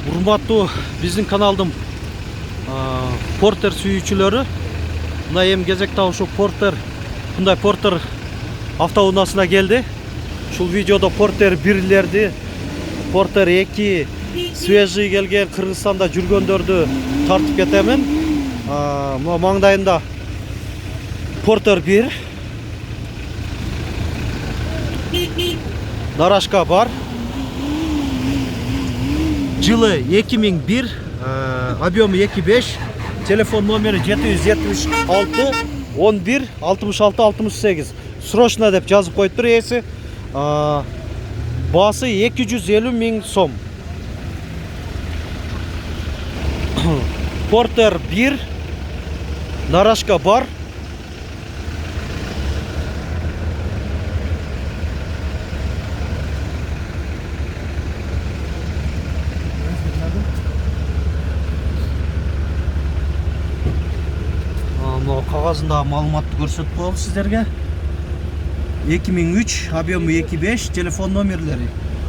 Урматтуу биздин каналдын Портер сүйүүчүлөрү, мына эми кезекте ушу Портер, мындай Портер автоунаасына келди. Ушул видеодо Портер 1лерди, Портер 2 свежий келген Кыргызстанда жүргөндөрдү тартып кетемин. Мына маңдайында Портер 1 нарашка бар. Жылы 2001, объемы 2.5, телефон номери 776 11 66 68. Срочно деп жазып коюптур ээси. Баасы 250 000 сом. Портер 1 нарашка бар. Кагазында маалыматты көрсөтүп коелу сиздерге. 2003, объемы 2.5, телефон номерлери.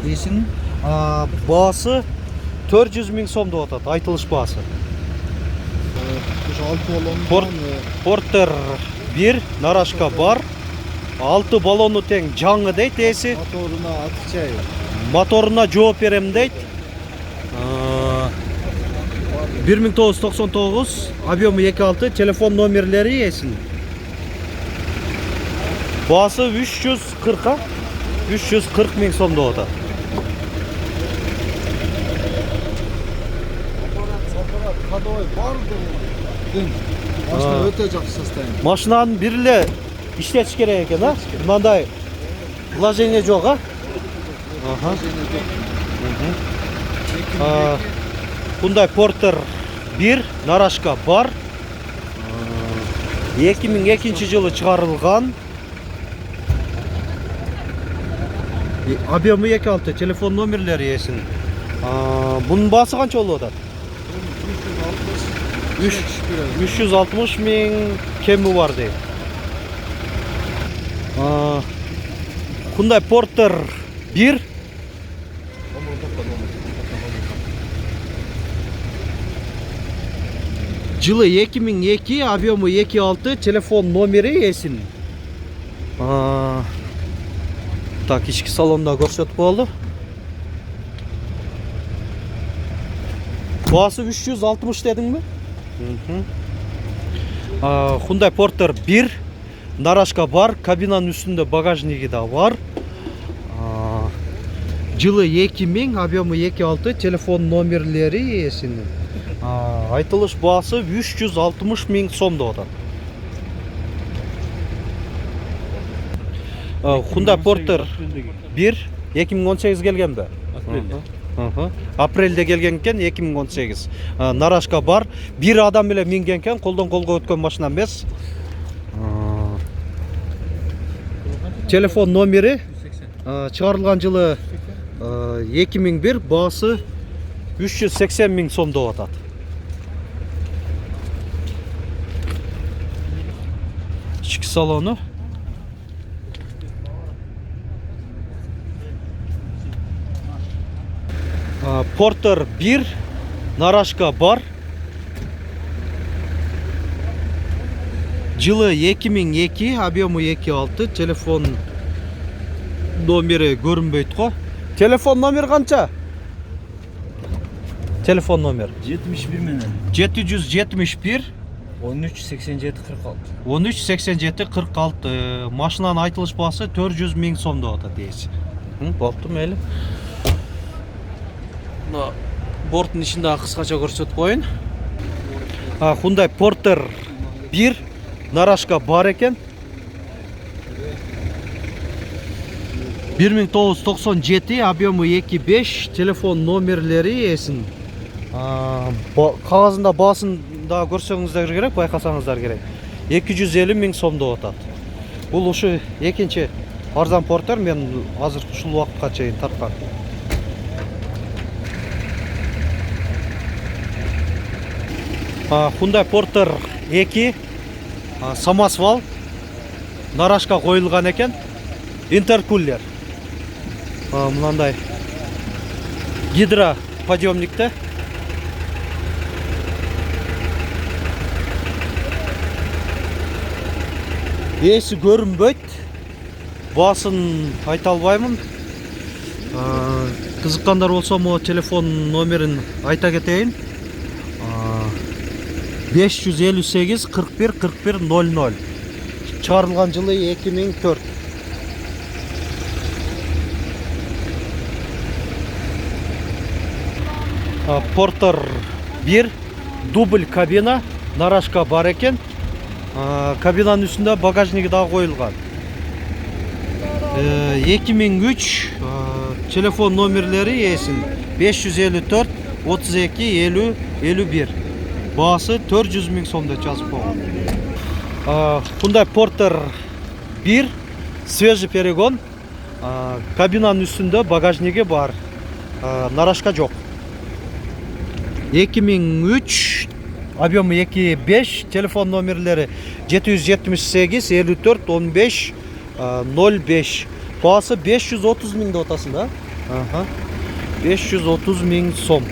Эсин баасы 400 000 сом деп атат, айтылыш баасы. Портер 1 нарашка бар. 6 баллону тең жаңы дейт эси. Моторуна жооп берем дейт. 1999, объемы 2.6, телефон номерлери эсин. Баасы 340 000 сом деп атат. Машина өтө жакшы состояние. Машинанын бир эле иштетиш керек экен, а? Мындай вложение жок, а? Мындай Портер 1 нарашка бар. 2002 жылы чыгарылган. Объемы 2.6, телефон номерлери эсин. Бунун баасы канча болуп атат? 360 000 кеми бар дейт. Мындай Портер 1 жылы 2002, объемы 2.6, телефон номери эсин. Так, ички салонда көрсөтүп коелу. Баасы 360 дедиңби? Мындай Портер 1 нарашка бар, кабинанын үстүндө багажниги да бар. Жылы 2000, объемы 2.6, телефон номерлери эсин. Айтылыш баасы 360 000 сом деп атат. Мындай Портер 1 2018 келгенби? Апрелде келген экен, 2018. Нарашка бар. Бир адам эле минген экен, колдон колго өткөн машина эмес. Телефон номери чыгарылган жылы 2001, баасы 380 000 сом деп атат. Ички салону. Портер 1 нарашка бар. Жылы 2002, объемы 2.6, телефон номери көрүнбөйт го. Телефон номер канча? Телефон номер 71 менен 771 13 87 46. 13 87 46. Машинанын айтылыш баасы 400 000 сом деп атат ээси. Болду мейли. Мына борттун ичинде кыскача көрсөтүп коюн. Мындай Портер 1 нарашка бар экен. 1997, объемы 2.5, телефон номерлери эсин. Кагазында баасын да көрсөңүздөр керек, байкасаңыздар керек. 250 000 сом деп атат. Бул ушу экинчи арзан Портер, мен азыр ушул убакытка чейин тарткан. Мындай Портер 2 самосвал нарашка коюлган экен. Интеркулер. Мынандай гидро подъемникте. Есі көрінбейт. Басын айта албаймын. Қызыққандар болса, мо телефон номерін айта кетейін. 558 41 41 00. Чарылған жылы 2004. Портер 1, дубль кабина, нарашка бар екен. Кабинаның үстінде багажнигі да қойылған. 2003 телефон номерлері есін 554 32 50 51. Басы 400 000 сомда жазып қойған. Бұндай Портер 1, свежий перегон. Кабинаның үстінде багажнигі бар, нарашка жоқ. 2003, объемы 2.5, телефон номерлері 778 54 15 05. Басы 530 000 да отасың да? 530 000 сом.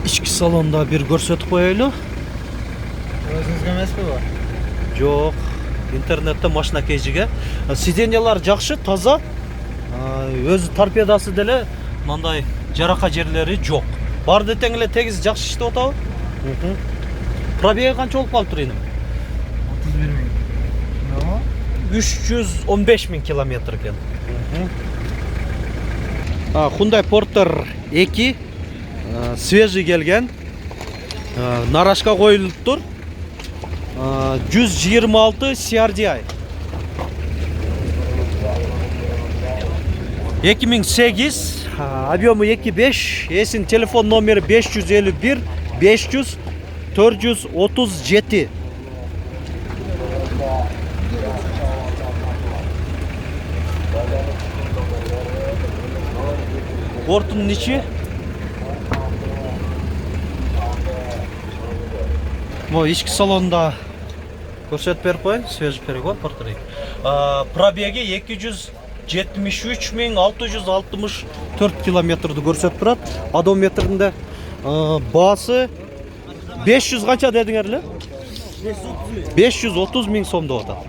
Ішкі салонда бір көрсетіп қойылы. Өзіңізге емес пе бар? Жоқ, интернетте машина кейжіге. Сиденьялар жақшы, таза. Өзі торпедасы деле мындай жарақа жерлері жоқ. Барды теңіле тегіз жақсы ішті отау. Пробеги қанша болып қалып тұр енім? 315 000 километр екен. Hyundai Porter 2 свежий келген. Нарашка қойылып тұр. 126 CRDI. 2008, объемы 2.5, есін телефон номері 551 500 437. Бортын нече? Ішкі салонда көрсетіп беріп қойын, свежий перегон Портер 2. Пробеги 273 664 километрді көрсетіп тұрады. Одометрінде басы 500 қанша дедіңерлі? 530 000 сомда отады.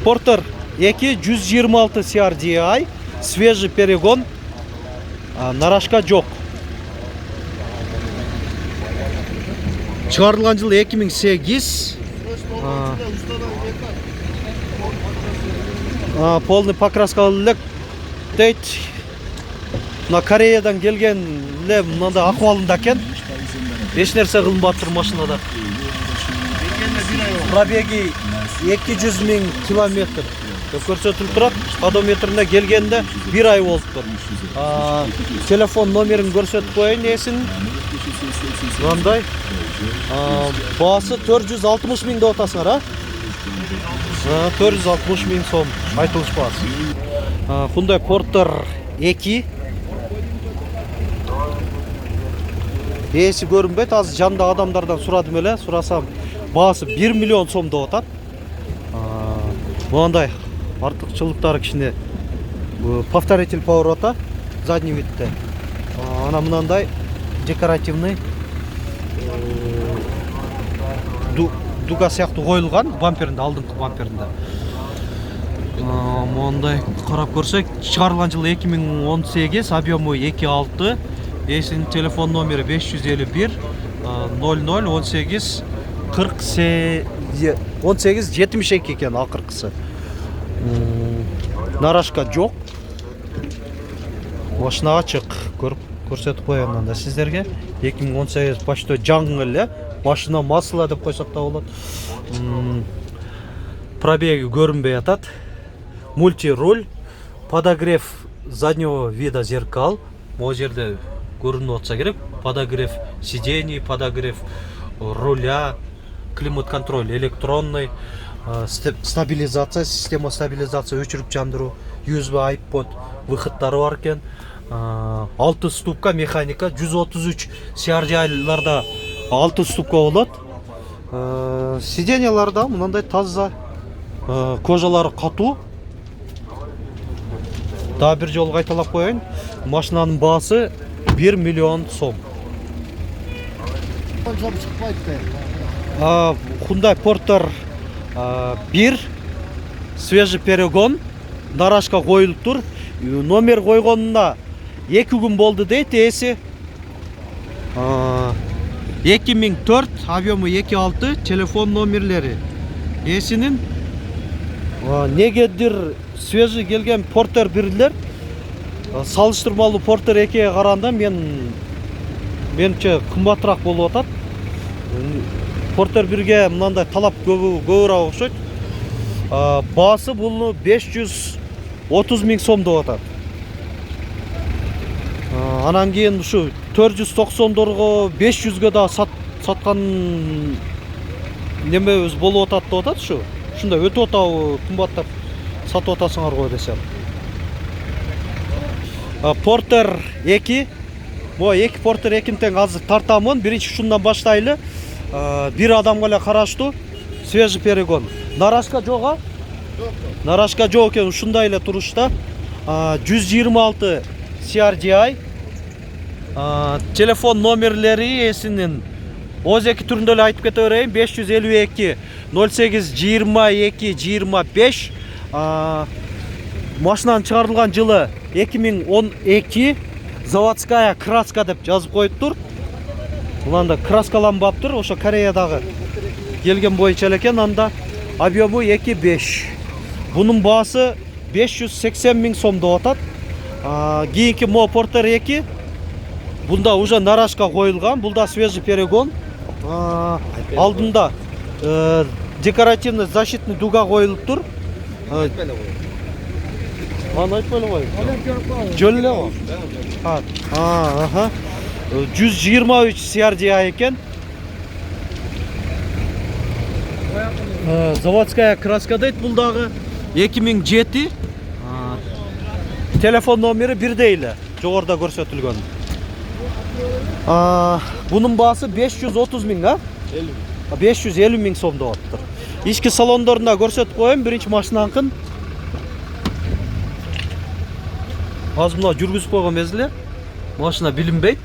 Портер 2 126 CRDI, свежий перегон, нарашка жоқ. Шығарылған жылы 2008. Полный покраскалылық дейді. Мына Кореядан келген мынада ахуалында кен. Еш нәрсе қылынбап тұр машинада. Пробеги 200 000 километр көрсетіліп тұрады. Одометрінде келгенде 1 ай болып тұр. Телефон номерін көрсетіп қойын есін. Мынандай. Басы 460 000 да отасыңар, 460 000 сом айтылыш басы. Hyundai Porter 2. Есі көрінбейді, аз жанда адамдардан сұрадым еле, сұрасам, басы 1 миллион сом да отады. Мынандай артықшылықтары кішіне повторитель поворота, задний видте. Ана мынандай декоративный дуга сияқты қойылған бамперінде, алдыңғы бамперінде. Мындай қарап көрсек, шығарылған жылы 2018, объемы 2.6, есін телефон номері 551 00 18 72 екен ақырқысы. Нарашка жоқ. Машина ашық, көрсетіп қойғаннан да сіздерге. 2018 почти жаңғылы, машина масыла деп қойсақ та болады. Пробеги көрінбей атады. Мультируль, подогрев заднего вида зеркал. Ол жерде көрініп отса керек. Подогрев сидений, подогрев руля, климат-контроль электронный, стабилизация, система стабилизация өчіріп жандыру, USB iPod выходтары бар екен. 6 ступка механика, 133 CRDI-ларда 6 ступка болот. Сиденьялар да мынандай таза, кожалары катуу. Daha bir жолу кайталап коеюн. Машинанын баасы 1 миллион сом. Hyundai Porter 1 свежий перегон нарашка коюлуп тур. Номер койгонуна 2 күн болду дейт ээси. 2004, объему 2.6, телефон номерлери. Ээсинин негедир свежий келген Porter 1'лер салыштырмалуу Porter 2'ye караганда менимче кымбатыраак болуп атат. Porter 1'ге мынандай талап көбүрөөк окшойт. Баасы бул 530 миң сом деп атат. Анан кийин ушу 490 500ге да саткан немебиз болуп атат деп атат ушу. Ушундай өтө атабы кымбаттап сатып атасыңар го десем. Porter 2. Бу 2 Porter 2'nin тең азыр тартамын. Биринчи ушундан баштайлы. Бир адамга эле караштуу свежий перегон. Нарашка жок, нарашка жок экен, ушундай эле турушта. 126 CRDI. Телефон номерлери ээсинин OZ2 түрүндө эле айтып кете берейин. 552 08 22 25. Машинанын чыгарылган жылы 2012. Заводская краска деп жазып коюптур. Буланда краскаланбаптыр, ошо Кореядагы келген боюнча экен. Анда объему 2.5. Бунун баасы 580 миң сом деп атат. Кийинки Porter 2. Бунда уже нарашка коюлган, бул да свежий перегон. Алдында декоративный защитный дуга коюлуп тур. Аны айтпай эле кой. Жөн эле го. 123 CRDI экен. Заводская краска дейт бул дагы 2007. Телефон номери бирдей эле, жогоруда көрсөтүлгөн. Бунун баасы 530 миң, 550 миң сом деп атыптыр. Ички салондорунда көрсөтүп коеюн, биринчи машинаныкын. Азыр мына жүргүзүп койгон мезгиле машина билинбейт.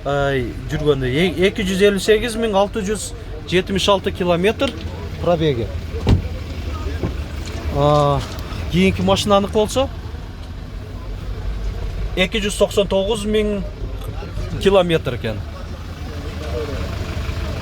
Жүргөнү 258 миң 676 километр пробеги. Кийинки машинаныкы болсо 299 миң километр экен.